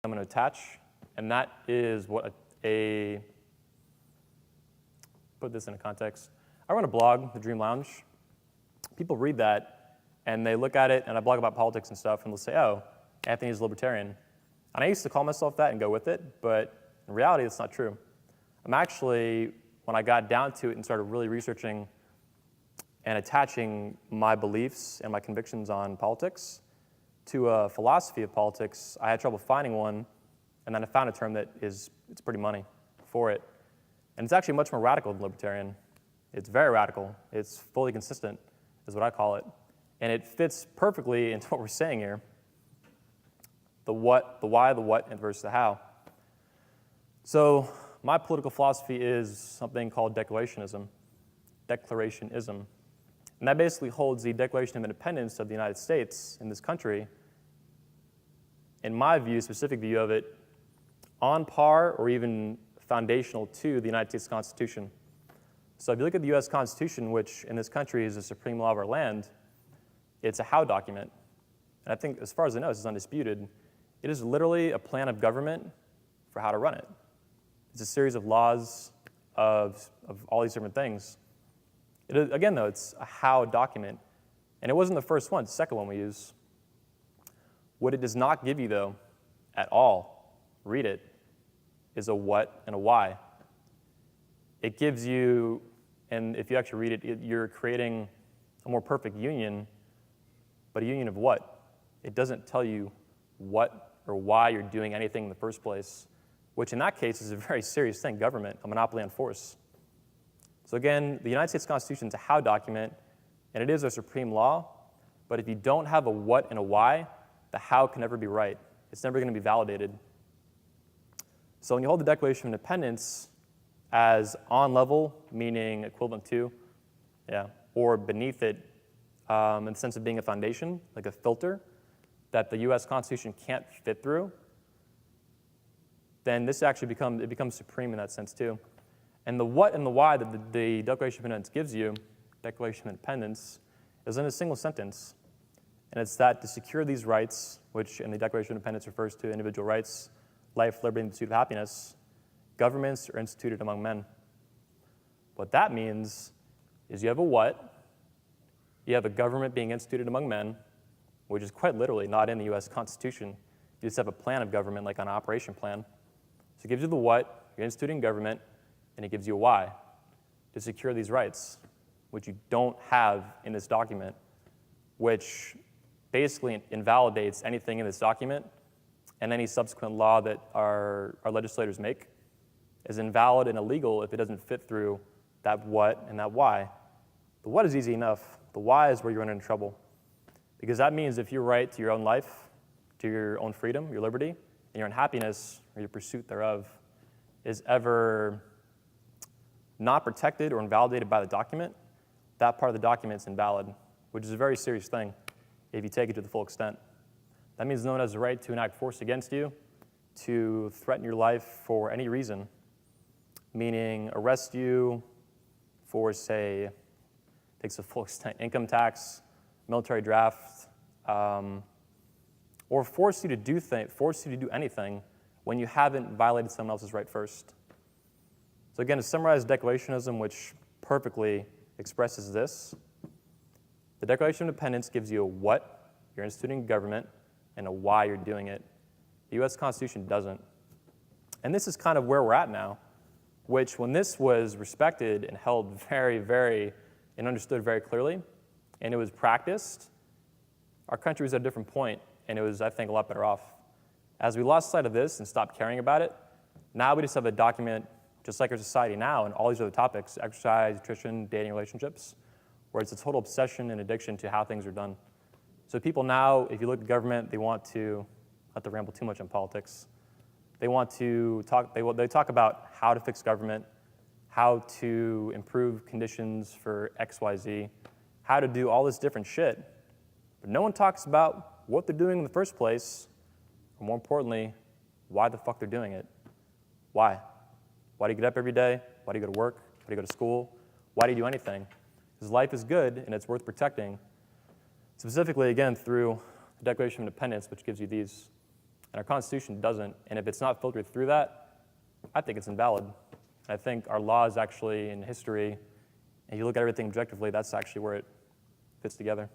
I'm going to attach, and that is what put this in a context. I run a blog, The Dream Lounge. People read that, and they look at it, and I blog about politics and stuff, and they'll say, oh, Anthony's a libertarian. And I used to call myself that and go with it, but in reality, it's not true. I'm actually, when I got down to it and started really researching and attaching my beliefs and my convictions on politics to a philosophy of politics, I had trouble finding one, and then I found a term that it's pretty money for it. And it's actually much more radical than libertarian. It's very radical. It's fully consistent, is what I call it. And it fits perfectly into what we're saying here. The what, the why, the what, and versus the how. So my political philosophy is something called Declarationism. Declarationism. And that basically holds the Declaration of Independence of the United States in this country, in my view, specific view of it, on par or even foundational to the United States Constitution. So if you look at the US Constitution, which in this country is the supreme law of our land, it's a how document. And I think, as far as I know, this is undisputed. It is literally a plan of government for how to run it. It's a series of laws of all these different things. Again, though, it's a how document. And it wasn't the first one, it's the second one we use. What it does not give you, though, at all, read it, is a what and a why. It gives you, and if you actually read it, you're creating a more perfect union, but a union of what? It doesn't tell you what or why you're doing anything in the first place, which in that case is a very serious thing, government, a monopoly on force. So again, the United States Constitution is a how document, and it is our supreme law, but if you don't have a what and a why, the how can never be right. It's never going to be validated. So when you hold the Declaration of Independence as on level, meaning equivalent to, or beneath it, in the sense of being a foundation, like a filter, that the US Constitution can't fit through, then this actually becomes supreme in that sense too. And the what and the why that the Declaration of Independence gives you, Declaration of Independence, is in a single sentence. And it's that to secure these rights, which in the Declaration of Independence refers to individual rights, life, liberty, and the pursuit of happiness, governments are instituted among men. What that means is you have a what, you have a government being instituted among men, which is quite literally not in the US Constitution. You just have a plan of government, like an operation plan. So it gives you the what, you're instituting government, and it gives you a why, to secure these rights, which you don't have in this document, which basically invalidates anything in this document, and any subsequent law that our legislators make is invalid and illegal if it doesn't fit through that what and that why. The what is easy enough. The why is where you run into trouble. Because that means if your right to your own life, to your own freedom, your liberty, and your own happiness, or your pursuit thereof, is ever not protected or invalidated by the document, that part of the document is invalid, which is a very serious thing if you take it to the full extent. That means no one has the right to enact force against you, to threaten your life for any reason, meaning arrest you for, say, takes a full extent, income tax, military draft, or force you to do anything when you haven't violated someone else's right first. So again, to summarize Declarationism, which perfectly expresses this, the Declaration of Independence gives you a what, you're instituting government, and a why you're doing it. The US Constitution doesn't. And this is kind of where we're at now, which when this was respected and held very, very, and understood very clearly, and it was practiced, our country was at a different point, and it was, I think, a lot better off. As we lost sight of this and stopped caring about it, now we just have a document, just like our society now, and all these other topics, exercise, nutrition, dating, relationships, where it's a total obsession and addiction to how things are done. So people now, if you look at government, they want to, not to ramble too much on politics, they want to talk, they talk about how to fix government, how to improve conditions for X, Y, Z, how to do all this different shit. But no one talks about what they're doing in the first place, or more importantly, why the fuck they're doing it. Why? Why do you get up every day? Why do you go to work? Why do you go to school? Why do you do anything? Because life is good and it's worth protecting. Specifically, again, through the Declaration of Independence, which gives you these. And our Constitution doesn't. And if it's not filtered through that, I think it's invalid. And I think our laws actually in history, and you look at everything objectively, that's actually where it fits together.